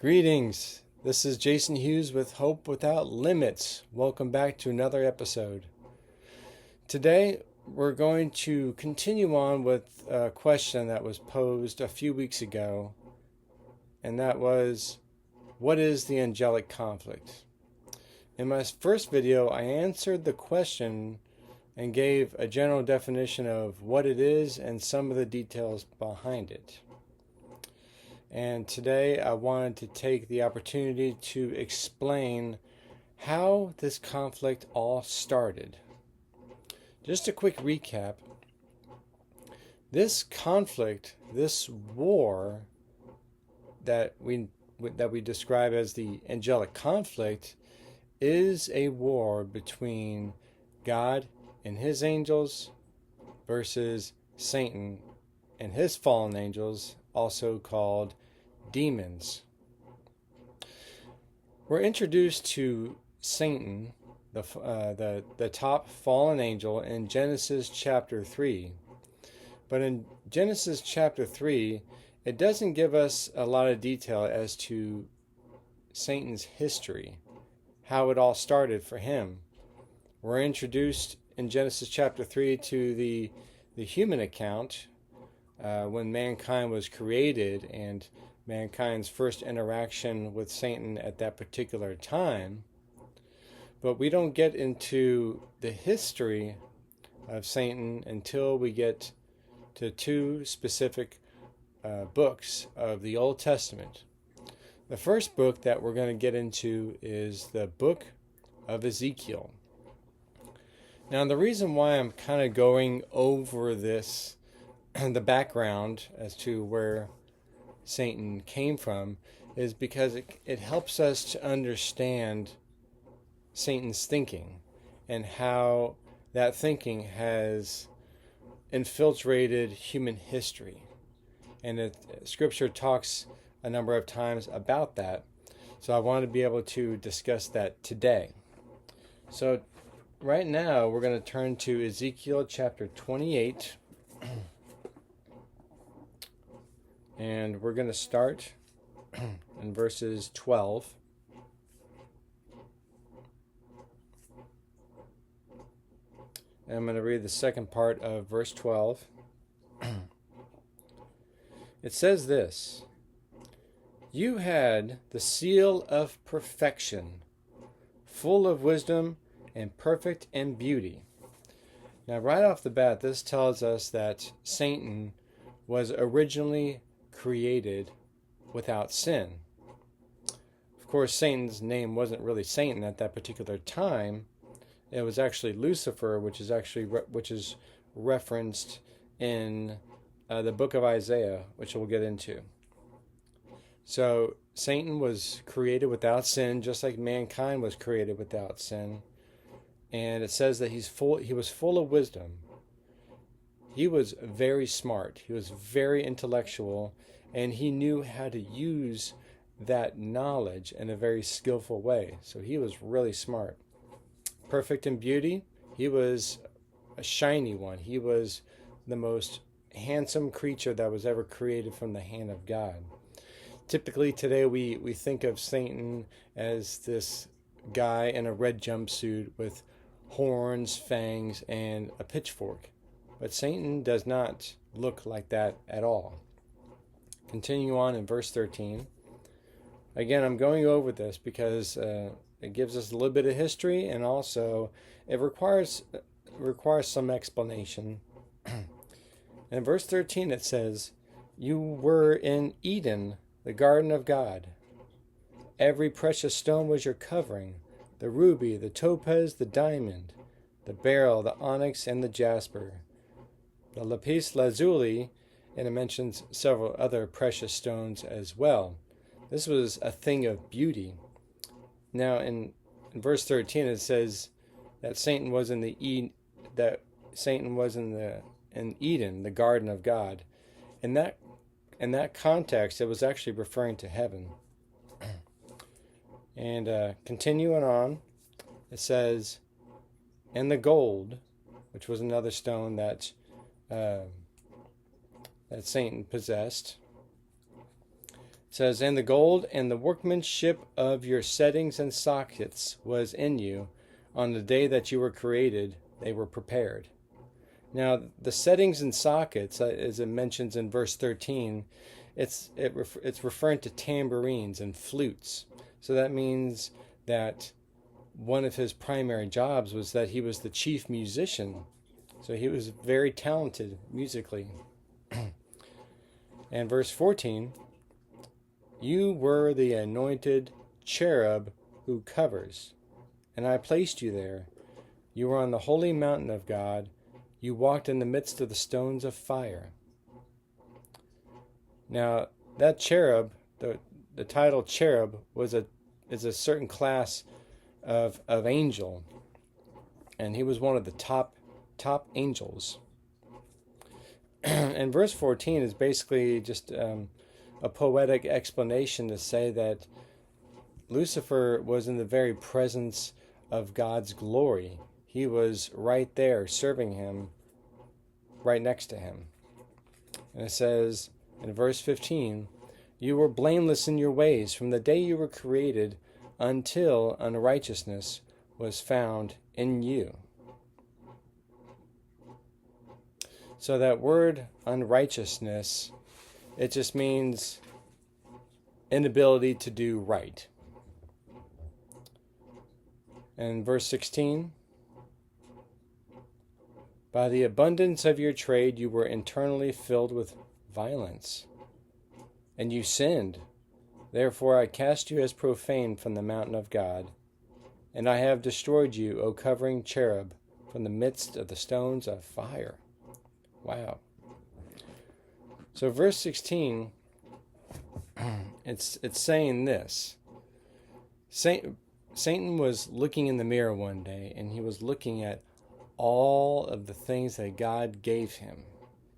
Greetings. This is Jason Hughes with Hope Without Limits. Welcome back to another episode. Today, we're going to continue on with a question that was posed a few weeks ago, and that was, what is the angelic conflict? In my first video, I answered the question and gave a general definition of what it is and some of the details behind it. And today I wanted to take the opportunity to explain how this conflict all started. Just a quick recap. This conflict, this war that we describe as the angelic conflict, is a war between God and his angels versus Satan and his fallen angels, also called demons. We're introduced to Satan, the top fallen angel, in Genesis chapter 3. But in Genesis chapter 3, it doesn't give us a lot of detail as to Satan's history, how it all started for him. We're introduced in Genesis chapter 3 to the human account when mankind was created and mankind's first interaction with Satan at that particular time. But we don't get into the history of Satan until we get to two specific books of the Old Testament. The first book that we're going to get into is the book of Ezekiel. Now, the reason why I'm kind of going over this, the background as to where Satan came from, is because it helps us to understand Satan's thinking and how that thinking has infiltrated human history. And Scripture talks a number of times about that. So I want to be able to discuss that today. So right now we're going to turn to Ezekiel chapter 28. And we're going to start in verses 12. And I'm going to read the second part of verse 12. It says this: "You had the seal of perfection, full of wisdom and perfect in beauty." Now, right off the bat, this tells us that Satan was originally created without sin. Of course, Satan's name wasn't really Satan at that particular time. It was actually Lucifer, which is referenced in the book of Isaiah, which we'll get into. So Satan was created without sin, just like mankind was created without sin. And it says that he was full of wisdom. He was very smart. He was very intellectual, and he knew how to use that knowledge in a very skillful way. So he was really smart. Perfect in beauty, he was a shiny one. He was the most handsome creature that was ever created from the hand of God. Typically today we think of Satan as this guy in a red jumpsuit with horns, fangs, and a pitchfork. But Satan does not look like that at all. Continue on in verse 13. Again, I'm going over this because it gives us a little bit of history, and also it requires some explanation. In verse 13 it says, "You were in Eden, the garden of God. Every precious stone was your covering, the ruby, the topaz, the diamond, the beryl, the onyx, and the jasper, the lapis lazuli," and it mentions several other precious stones as well. This was a thing of beauty. Now in verse 13 it says that Satan was in Eden, the garden of God. In that context, it was actually referring to heaven. And continuing on, it says, "And the gold," which was another stone that Satan possessed, says, "And the gold and the workmanship of your settings and sockets was in you. On the day that you were created, they were prepared." Now, the settings and sockets, as it mentions in verse 13, it's referring to tambourines and flutes. So that means that one of his primary jobs was that he was the chief musician. So he was very talented musically. And verse 14, "You were the anointed cherub who covers, and I placed you there. You were on the holy mountain of God. You walked in the midst of the stones of fire." Now, that cherub, the title cherub, is a certain class of angel, and he was one of the top angels. And verse 14 is basically just a poetic explanation to say that Lucifer was in the very presence of God's glory. He was right there serving him, right next to him. And it says in verse 15, "You were blameless in your ways from the day you were created until unrighteousness was found in you." So that word unrighteousness, it just means inability to do right. And verse 16, "By the abundance of your trade you were internally filled with violence, and you sinned. Therefore I cast you as profane from the mountain of God, and I have destroyed you, O covering cherub, from the midst of the stones of fire." Wow. So verse 16, it's saying this. Satan was looking in the mirror one day, and he was looking at all of the things that God gave him.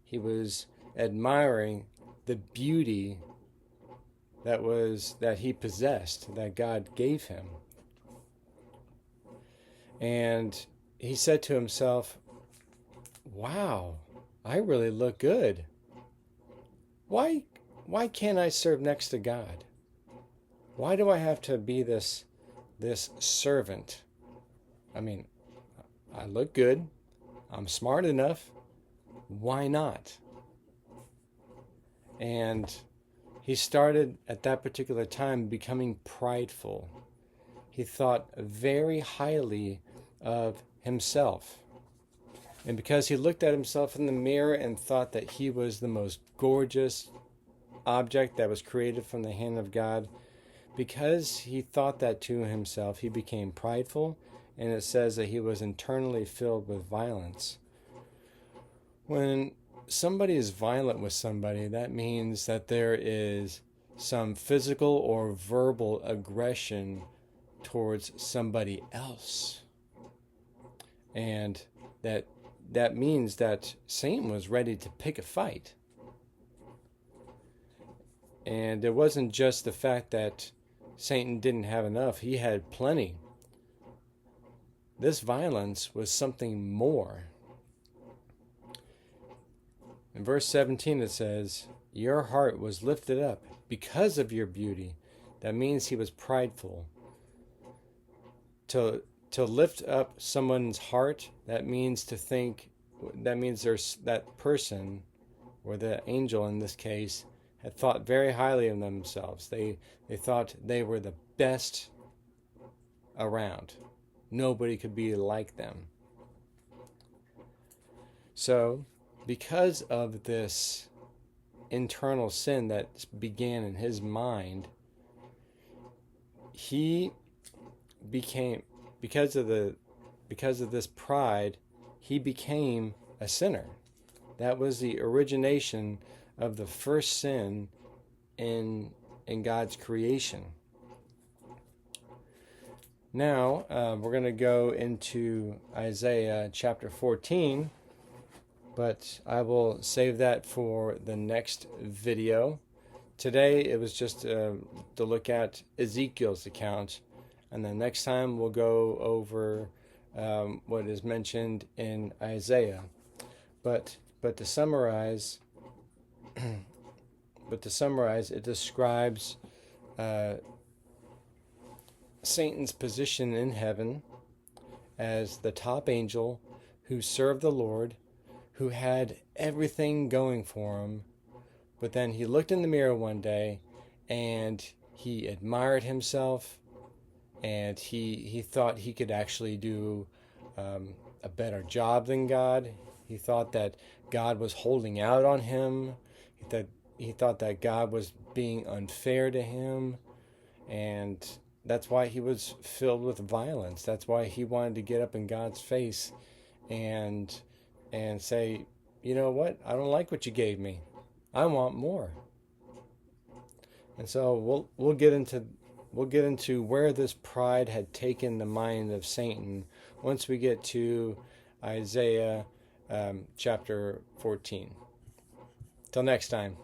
He was admiring the beauty that he possessed, that God gave him. And he said to himself, "Wow, I really look good. Why can't I serve next to God? Why do I have to be this servant? I mean, I look good. I'm smart enough. Why not?" And he started at that particular time becoming prideful. He thought very highly of himself. And because he looked at himself in the mirror and thought that he was the most gorgeous object that was created from the hand of God, because he thought that to himself, he became prideful, and it says that he was internally filled with violence. When somebody is violent with somebody, that means that there is some physical or verbal aggression towards somebody else. And that means that Satan was ready to pick a fight. And it wasn't just the fact that Satan didn't have enough, he had plenty. This violence was something more. In verse 17 it says, "Your heart was lifted up because of your beauty." That means he was prideful. To lift up someone's heart, that means there's that person, or the angel in this case, had thought very highly of themselves. They thought they were the best around. Nobody could be like them. So, because of this internal sin that began in his mind, he became, because of this pride, he became a sinner. That was the origination of the first sin in God's creation. Now, we're going to go into Isaiah chapter 14, but I will save that for the next video. Today, it was just to look at Ezekiel's account, and then next time we'll go over what is mentioned in Isaiah. But to summarize, But to summarize, it describes Satan's position in heaven as the top angel who served the Lord, who had everything going for him. But then he looked in the mirror one day and he admired himself, and he thought he could actually do a better job than God. He thought that God was holding out on him. He thought that God was being unfair to him, and that's why he was filled with violence. That's why he wanted to get up in God's face and say, you know what? I don't like what you gave me. I want more. And so we'll get into where this pride had taken the mind of Satan once we get to Isaiah chapter 14. Till next time.